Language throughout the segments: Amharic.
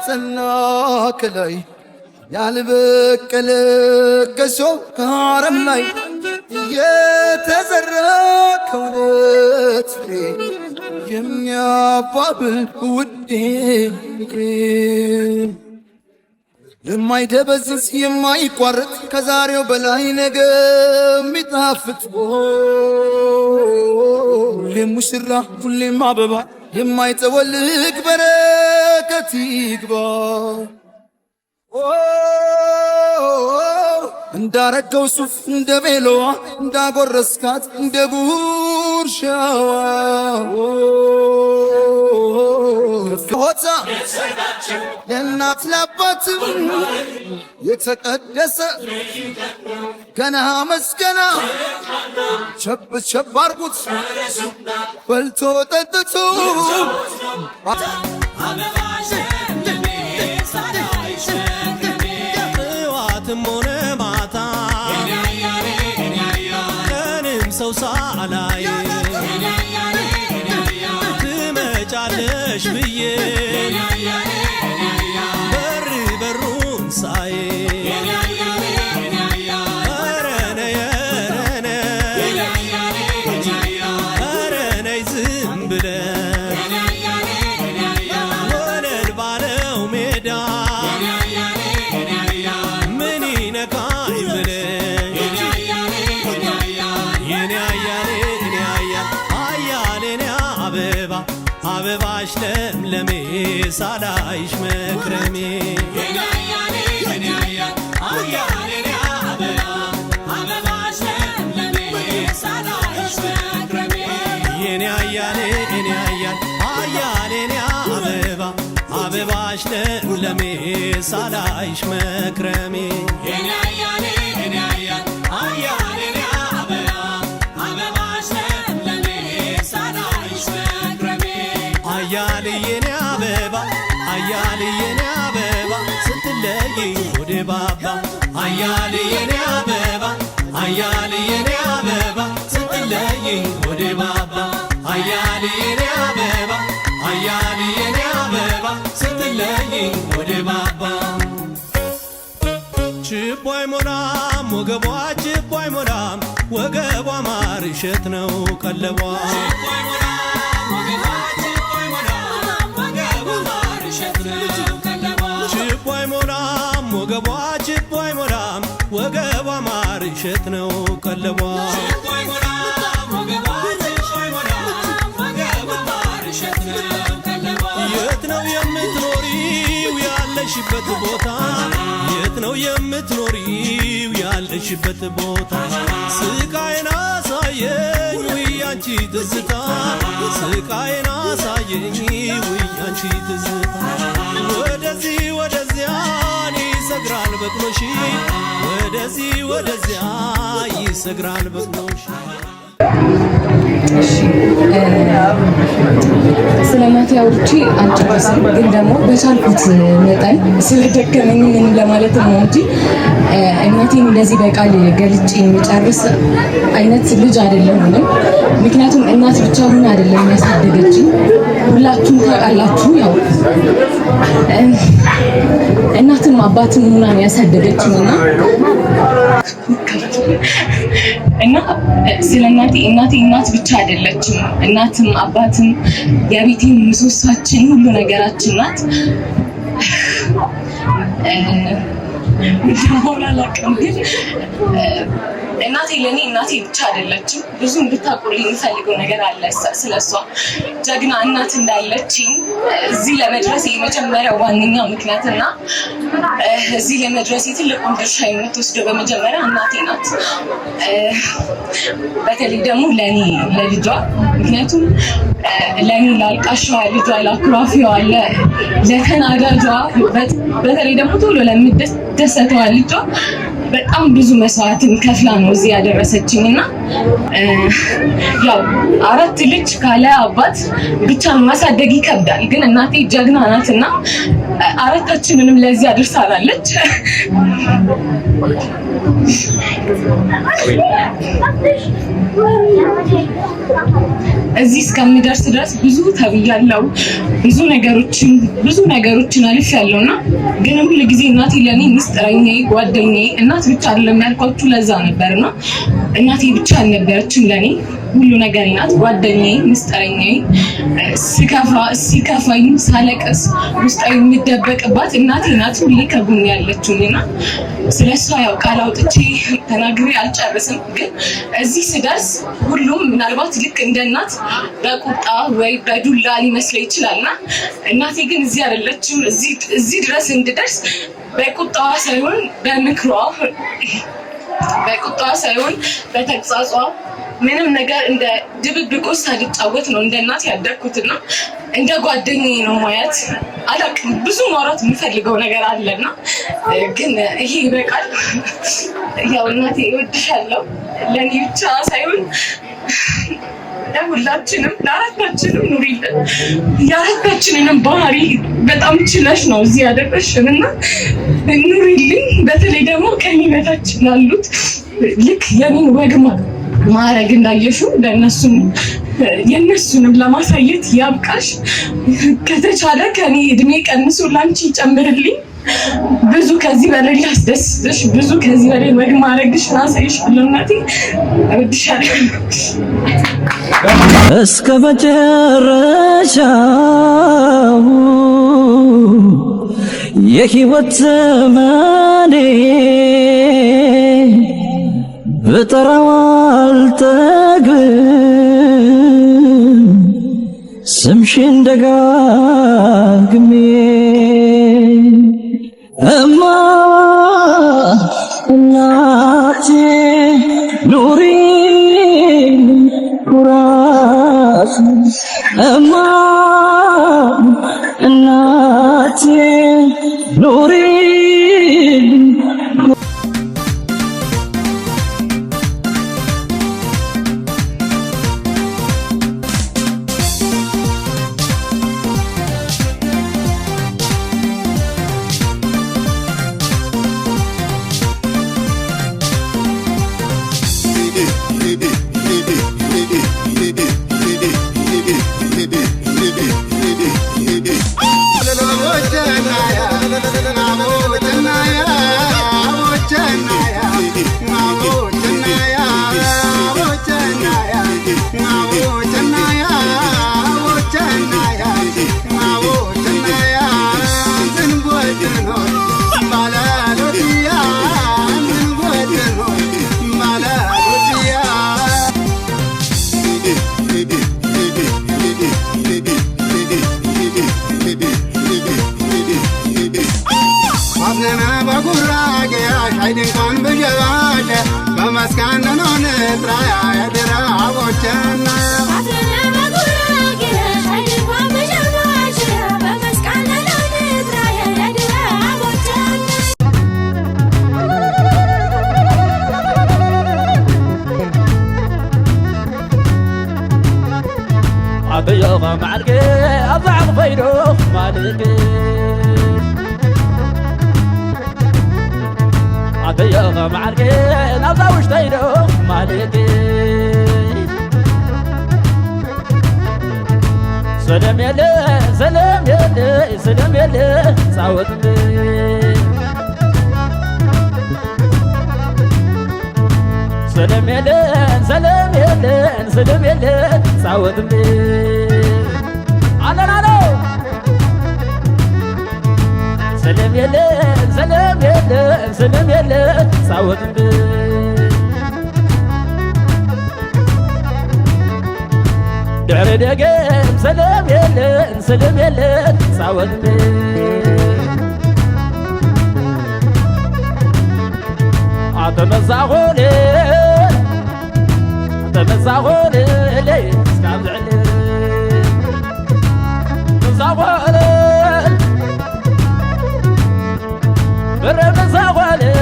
ያልጸና ከላይ ያልበቀለ ከሰው ከአረም ላይ የተዘራ ከእውነት ፍሬ የሚያባብል ውዴ የማይደበዝዝ የማይቋረጥ ከዛሬው በላይ ነገ የሚጣፍጥ ሁሌም ሙሽራ ሁሌም አበባ የማይጠወልግ በረከት ይግባ እንዳረገው ሱፍ እንደ ቤሎዋ እንዳጎረስካት እንደ ጉርሻዋ ሆታ የእናት ለአባት የተቀደሰ ገና መስገና ቸብ ቸብ አርጉት በልቶ ጠጥቶ ጥዋትም ሆነ ማታ ቀንም ሰው ሳላይ ትመጫለሽ ብዬ በር በሩን ሳይ ኧረ ነይ ኧረ ነይ ዝም ብለን ወለል ባለው ሜዳ ምን ይነካኝ ብለን የኔ አያሌ እኔ አያሌ እኔ አበባ አበባሽ ለምለሜ ሳላይሽ መክረሜ የኔ አያሌ እኔ አያሌ እኔ አበባ አበባሽ ለምለሜ ሳላይሽ መክረሜ የኔ አያሌ እኔ አያሌ እኔ አበባ አበባሽ ለምለሜ ሳላይሽ መክረሜ የኔ አያሌ እኔ አያሌ እኔ አበባ አበባሽ ለምለሜ ሳላይሽ መክረሜ አያሌ የኔ አበባ አያሌ የኔ አበባ ስትለይኝ ወደ ባባ አያሌ የኔ አበባ አያሌ የኔ አበባ ስትለይኝ ወደ ባባ አያሌ የኔ አበባ አያሌ የኔ አበባ ስትለይኝ ወደ ባባ ችቦ አይሞላም ወገቧ ችቦ አይሞላም ወገቧ ማር እሸት ነው ቀለቧ ችቦ አይሞላም ወገቧ ችቦ አይሞላም ወገቧ ማር እሸት ነው ቀለቧ የት ነው የምትኖሪው ያለሽበት ቦታ የት ነው የምትኖሪው ያለሽበት ቦታ ስቃዬን አሳየኝ ውይ አንቺ ትዝታ ስቃዬን አሳየኝ ውይ አንቺ ትዝታ ወደዚህ ወደዚያ ይሰግራል በቅሎሽ ወደዚህ ወደዚያ ይሰግራል በቅሎሽ ስለ እናቴ አውርቼ አልጨረስም፣ ግን ደግሞ በቻልኩት መጠን ስለደከመኝ ምን ለማለት ነው እንጂ እናቴን እንደዚህ በቃል ገልጬ የሚጨርስ አይነት ልጅ አይደለሁም። ምክንያቱም እናት ብቻ ሆና አይደለም ያሳደገችኝ፣ ሁላችሁም ታውቃላችሁ። ያው እናትም አባትም ሆና ነው ያሳደገችኝና እና ስለ እናቴ እናት ብቻ አይደለችም፣ እናትም አባትም የቤቴም ምሰሶአችን ሁሉ ነገራችን ናት። ግን እናቴ ለኔ እናቴ ብቻ አይደለችም። ብዙ እንድታውቁልኝ የምፈልገው ነገር አለ ስለሷ። ጀግና እናት እንዳለችኝ እዚህ ለመድረሴ የመጀመሪያው ዋነኛው ምክንያትና እዚህ ለመድረሴ ትልቁን ድርሻ የምትወስደው በመጀመሪያ እናቴ ናት። በተለይ ደግሞ ለኔ ለልጇ፣ ምክንያቱም ለኔ ላልቃሻዋ ልጇ፣ ለአኩራፊዋ፣ ለተናዳጇ፣ በተለይ ደግሞ ቶሎ ለምትደሰተዋ ልጇ በጣም ብዙ መስዋዕትን ከፍላ ነው እዚህ ያደረሰችኝና ያው አራት ልጅ ካለ አባት ብቻ ማሳደግ ይከብዳል። ግን እናቴ ጀግና ናትና አራታችንንም ለዚህ አድርሳናለች። እዚህ እስከምደርስ ድረስ ብዙ ተብያለሁ። ብዙ ነገሮችን አልፌያለሁና ግን ሁሉ ጊዜ እናቴ ለኔ ምስጢረኛዬ፣ ጓደኛዬ፣ እናት ብቻ አይደለም ያልኳችሁ ለዛ ነበርና እናቴ ብቻ አልነበረችም ለኔ ሁሉ ነገሬ ናት። ጓደኛዬ፣ ምስጢረኛዬ፣ ሲከፋኝ ሳለቅስ ውስጣዊ የምደበቅባት እናቴ ናት ሁሌ ከጎኔ ያለችውና ስለሷ ያው ቃል አውጥቼ ተናግሬ አልጨርስም። ግን እዚህ ስደርስ ሁሉም ምናልባት ልክ እንደ እናት በቁጣ ወይ በዱላ ሊመስለኝ ይችላልና እናቴ ግን እዚህ አይደለችም። እዚህ ድረስ እንድደርስ በቁጣዋ ሳይሆን በምክሯ፣ በቁጣዋ ሳይሆን በተግሳጿ ምንም ነገር እንደ ድብብቆሽ ሳልጫወት ነው እንደ እናት ያደግኩትና እንደ ጓደኛዬ ነው ማየት። አላውቅም ብዙ ማውራት የምፈልገው ነገር አለና ግን ይሄ ይበቃል። ያው እናቴ እወድሻለሁ ለኔ ብቻ ሳይሆን ለሁላችንም ለአራታችንም ኑሪልን። የአራታችንንም ባህሪ በጣም ችለሽ ነው እዚህ ያደረሽንና ኑሪልኝ። በተለይ ደግሞ ከኔ በታች ላሉት ልክ የኔን ወግ ማረግ እንዳየሽው ለእነሱም የእነሱንም ለማሳየት ያብቃሽ። ከተቻለ ከኔ እድሜ ቀንሶ ላንቺ ጨምርልኝ። ብዙ ከዚህ በላይ ላስደስትሽ፣ ብዙ ከዚህ በላይ ወግ ማረግሽ ላሳይሻለሁ። እናቴ እወድሻለሁ እስከ መጨረሻው የህይወት ዘመኔ ብጠራው አልጠግብም ስምሽን ደጋግሜ እማ እናቴ ኑሪ ኩራት እማ እናቴ ኑሪ أبيض معلقي أضعف فينو مالقي أبيض معلقي أضعف وشتينو مالقي سلام يلي سلام يلي سلام يلي سعودني سلام يلي سلام يلي سلام يلي سعودني على سلام يلي سلام يلي سلام يلي سعودني دعري دقيم سلام يلي سلام يلي سعودني تمزعوني تمزعوني ليه سكاب زعلي تمزعوني برمزعوني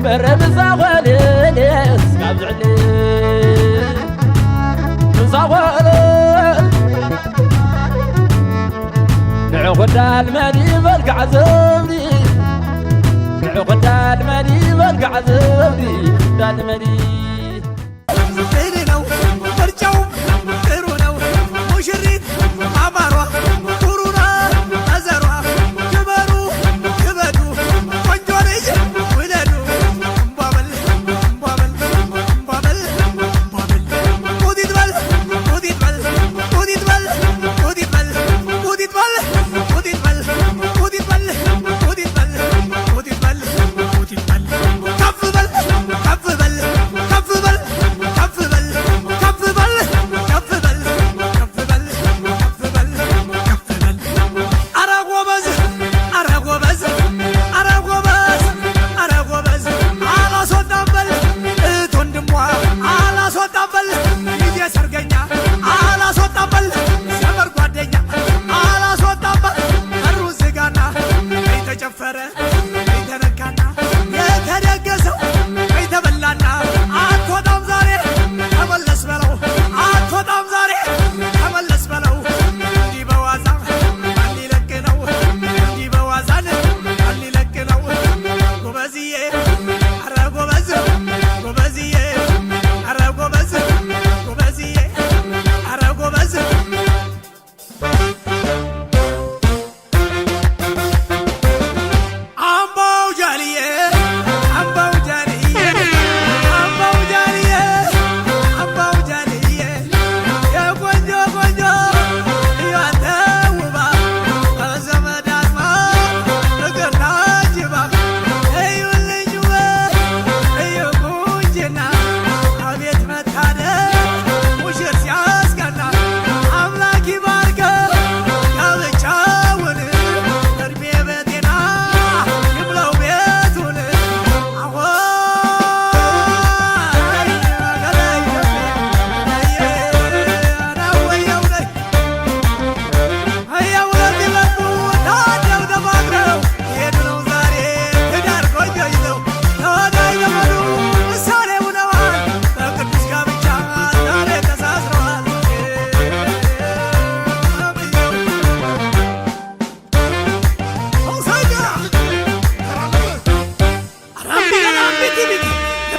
برمزعوني ليه سكاب زعلي تمزعوني نعود المدي ملك عزمني عقدال مدي برقع زبدي دال مدي ليلو مرجو كرونو مشريت عبارة كورونا أزروا كبروا كبدوا وانجوري ولدوا بابل بابل بابل بابل وديت بل وديت بل وديت بل وديت بل وديت بل وديت بل وديت بل وديت بل وديت بل وديت بل كف بل كف بل كف بل كف بل كف بل كف بل كف بل كف بل كف بل أراغوبز أراغوبز أراغوبز أراغوبز على صوت بل تندموا على صوت بل يجي سرقنا على صوت بل سمر قدنا على صوت بل الروز قانا يتجفره يتنكنا يترقصوا يتبلانا አትወጣም ዛሬ ተመለስ በለው አትወጣም ዛሬ ተመለስ በለው እንዲህ በዋዛ ማን ሊለቅ ነው እንዲህ በዋዛን ማን ሊለቅ ነው ጎበዝዬ ኧረ ጎበዝ ጎበዝዬ ኧረ ጎበዝ ጎበዝዬ ኧረ ጎበዝ አምባው ጃልዬ አምባው ጃልዬ አምባው ጃልዬ አምባው ጃልዬ የቆንጆ ቆንጆ እያንተ ውባ ከዘመድ አዝማድ ፍቅርና ጅባ እዩልኝ ውበት እዩ ቁንጅና አቤት መታደል ሙሽር ሲያስቀና አምላክ ይባርከው ጋብቻውን እድሜ በጤና ይብላው ቤቱን አዎይ ገላይ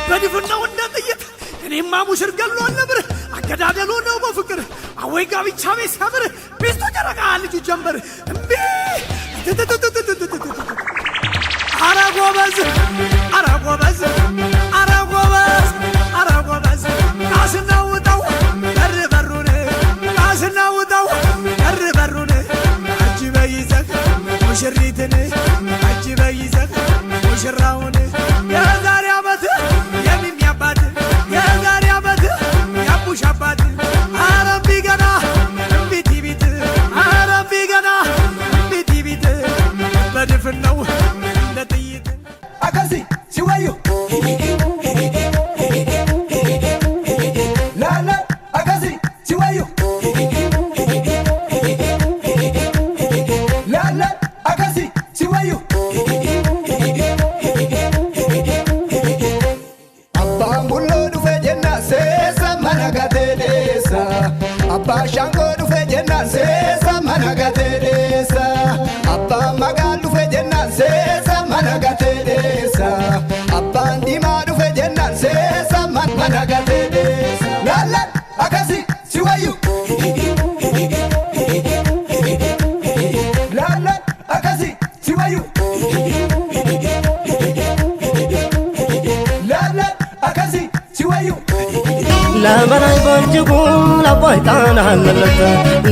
በድፍናው እንደጥይት እኔማ ሙሽር ገሎ አለብር አገዳደሉ ነው በፍቅር አወይ ጋብቻ ቤት ሲያምር ሚስቱ ጨረቃ ልጁ ጀንበር እምቢ ኧረ ጎበዝ ኧረ ጎበዝ ኧረ ጎበዝ ኧረ ጎበዝ ቃስና ውጣው በር በሩን ቃስና ውጣው በር በሩን አጅበ ይዘህ ሙሽሪትን አጅበ ይዘህ ሙሽራውን የዛሬ ዓመት የሚያባት የዛሬ ዓመት ያቡሽ አባት ኧረ እምቢ ገና እምቢ ቲቢት ኧረ እምቢ ገና እምቢ ቲቢት በድፍናው እንደ ጥይት አካሲ ሲወዩ ላላ አካሲ ሲወዩ ላላ አካሲ ሲወዩ አባን ቡሎ ዱፌ ጀና ሴሳ መነጋቴሌሳ አባ ሻንጎ ዱፌ ጀና ሴሳ መነጋቴሌሳ አባ መጋል ዱፌ ጀና ሴሳ መነጋቴሌሳ አባን ዲማ ዱፌ ጀና ሴሳ መነጋቴሌሳ ላላ አካሲ ሲወዩ ላላ አካሲ ሲወዩ ላላ አካሲ ሲወዩ ለበላይ በእጅጉ ለአባይ ጣና አለለት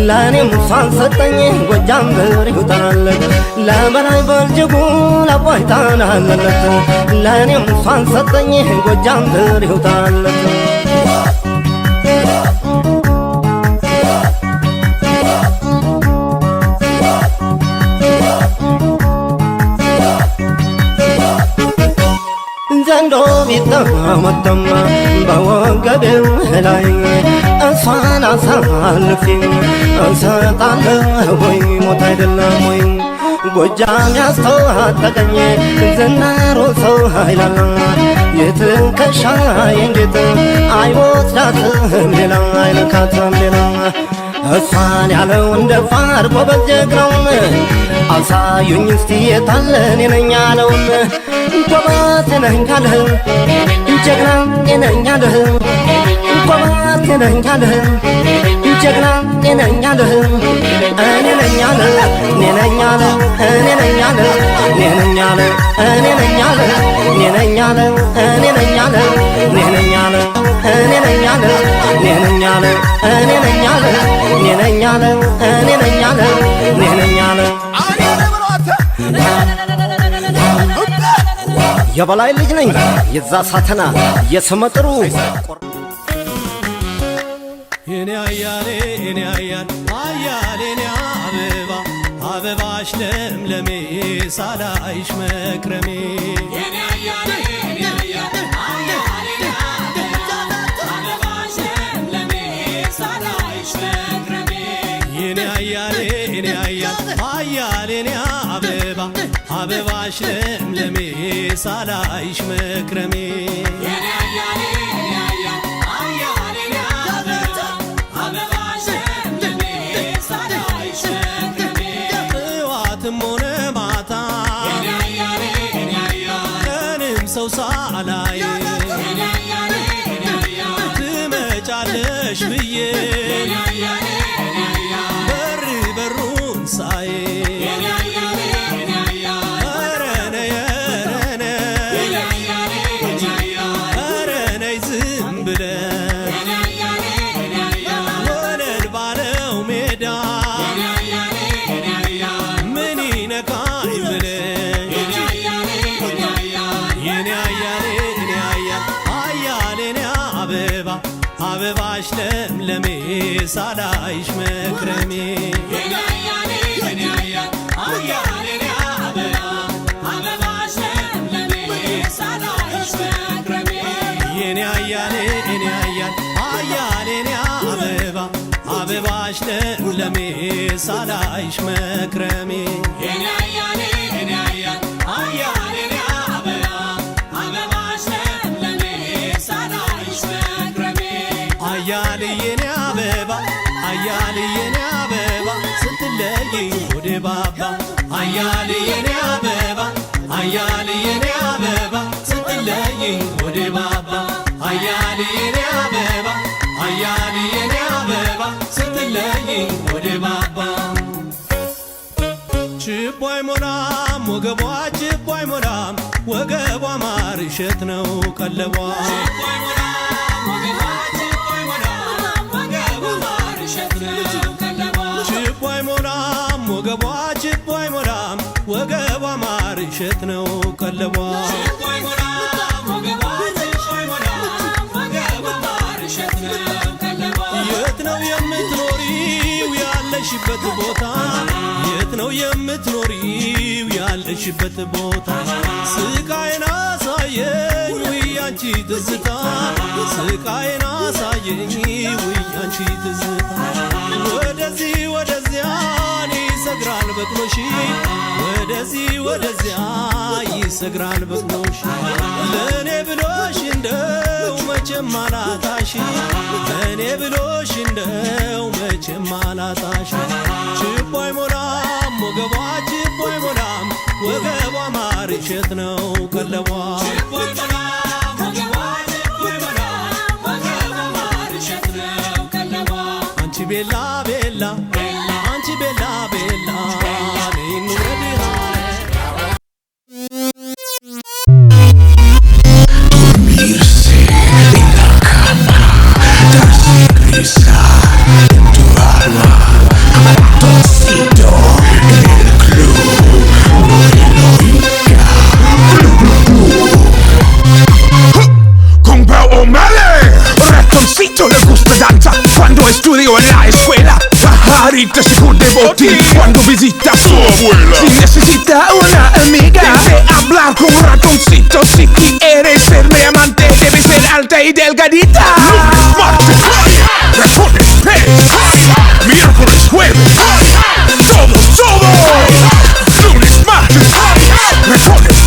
ለእኔም እሷን ሰጠኝ ጎጃም ብር ይውጣለት ለበላይ በእጅጉ ለአባይ ጣና አለለት ለእኔም እሷን ሰጠኝ ጎጃም ብር ይውጣለት ዘንዶ ቢጠመጠማ በወገቤው ላይ እሷን አሳልፌ እሰጣለሁ ወይ ሞት አይደለም ወይ ጎጃም ያስተዋጠቀኝ ዝናሮ ሰው ኃይላላ የትከሻዬን ጌጥ አይወስዳትም ሌላ አይነካትም ሌላ እሷን ያለው እንደ ፋር ጎበዝ ጀግናውን አሳዩኝ እስቲ የታለ እኔ ነኝ ያለውን ቆባት ነኛለህ ጀግና ነኛለህ ቆባት ነኛለህ ጀግና ነኛለህ እኔ ነኛለህ እኔ ነኛለህ እኔ ነኛለህ እኔ ነኛለህ እኔ ነኛለህ እኔ ነኛለህ እኔ ነኛለህ እኔ ነኛለህ እኔ ነኛለህ እኔ ነኛለህ እኔ ነኛለህ እኔ ነኛለህ እኔ ነኛለህ እኔ ነኛለህ የበላይ ልጅ ነኝ የዛ ሳተና የስመጥሩ የኔ አያሌ የኔ አያል አያሌ የኔ አበባ አበባሽ ለምለሜ ሳላይሽ መክረሜ የኔ አያሌ የኔ አያል አያሌ የኔ አበባ አበባሽ ለምለሜ ሳላይሽ መክረሜ የኔ አያሌ የኔ አያል አያሌ የኔ አበባ አበባሽ ለምለሜ ሳላይሽ መክረሜ የኔ አያሌ የኔ አያል አያሌ የኔ አበባ አበባሽ ለምለሜ ሳላይሽ መክረሜ ጠዋትም ሆነ ማታ የኔ አያሌ የኔ አያል ቀንም ሰው ሳላይ የኔ አያሌ የኔ አያል ትመጫለሽ ብዬ የኔ አያሌ የኔ አያል በር በሩን ሳይ የኔ አያሌ የኔ አያል ኧረ ነይ ኧረ ነይ የኔ አያሌ የኔ አያል ኧረ ነይ ዝም ብለን የኔ አያሌ የኔ አያል ወለል ባለው ሜዳ የኔ አያሌ የኔ አያል ምን ይነካኝ ብለን የኔ አያሌ የኔ አያል የኔ አያሌ የኔ አያል አያሌ የኔ አበባ አበባሽ ለምለሜ ሳላይሽ መክረሜ የኔ አያሌ የኔ አያል አያሌ የኔ አበባ አበባሽ ለምለሜ ሳላይሽ መክረሜ የኔ አያሌ የኔ አያል አያሌ የኔ አበባ አበባሽ ለምለሜ ሳላይሽ መክረሜ የኔ አያሌ የኔ አያል አያሌ የኔ አበባ አበባሽ ለምለሜ ሳላይሽ መክረሜ አያሌ የኔ አበባ አያሌ የኔ አበባ ስትለይኝ ወደ ባባ አያሌ የኔ አበባ አያሌ የኔ አበባ ስትለይኝ ወደ ባባ አያሌ የኔ አበባ አያሌ የኔ አበባ ስትለይኝ ወደ ባባ ችቦ አይሞላም ወገቧ ችቦ አይሞላም ወገቧ ማር እሸት ነው ቀለቧ ችቦ አይሞላም ወገቧ ችቦ አይሞላም ወገቧ ማር እሸት ነው ቀለቧ የት ነው የምትኖሪው ያለሽበት ቦታ የት ነው የምትኖሪው ያለሽበት ቦታ ስቃይን አሳየኝ ውያንቺ ትዝታ ስቃይን አሳየኝ ውያንቺ ትዝታ ወደዚህ ወደዚያ ይሰግራል በቅሎሽ ወደዚህ ወደዚያ ይሰግራል በቅሎሽ ለእኔ ብሎሽ እንደው መቼም አላጣሽ ለእኔ ብሎሽ እንደው መቼም አላጣሽ ችቦ አይሞላም ወገቧ ችቦ አይሞላም ወገቧ ማር እሸት ነው ቀለቧ አንቺ ቤላ ቤላ አንቺ ቤላ ቤላ ነይን ወድሃለ dormirse en la cama, darse risa en tu alma, ratoncito en el club, no te lo diga. Con Pau O'Malley, ratoncito le gusta danza cuando estudio en la escuela. Pajarita se de botín cuando visita a su abuela. Si necesita una amiga, debe hablar con ratoncito. Si quieres ser mi amante, debe ser alta y delgadita. Lunes, martes, ratones, miércoles, jueves, todo. Lunes, martes, ratones,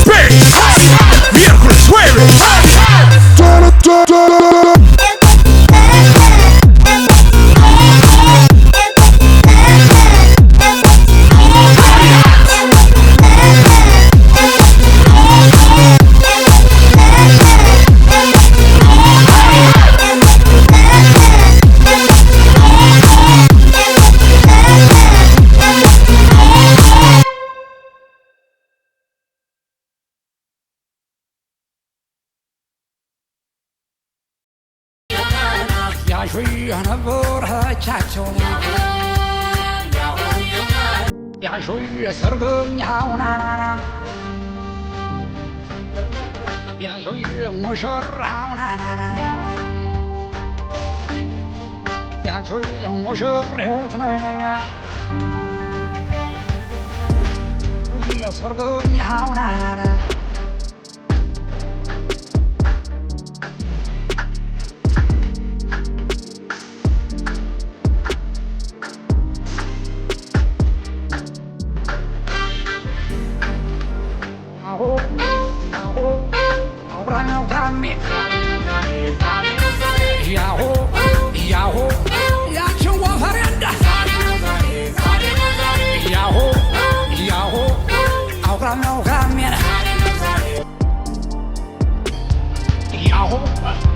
miércoles, jueves. የነበረቻቸው ያሹ የሰርገኛውና ያሹ ሙሽራውና ያሹ ሙሽሬትና የሰርገኛውና Yahoo!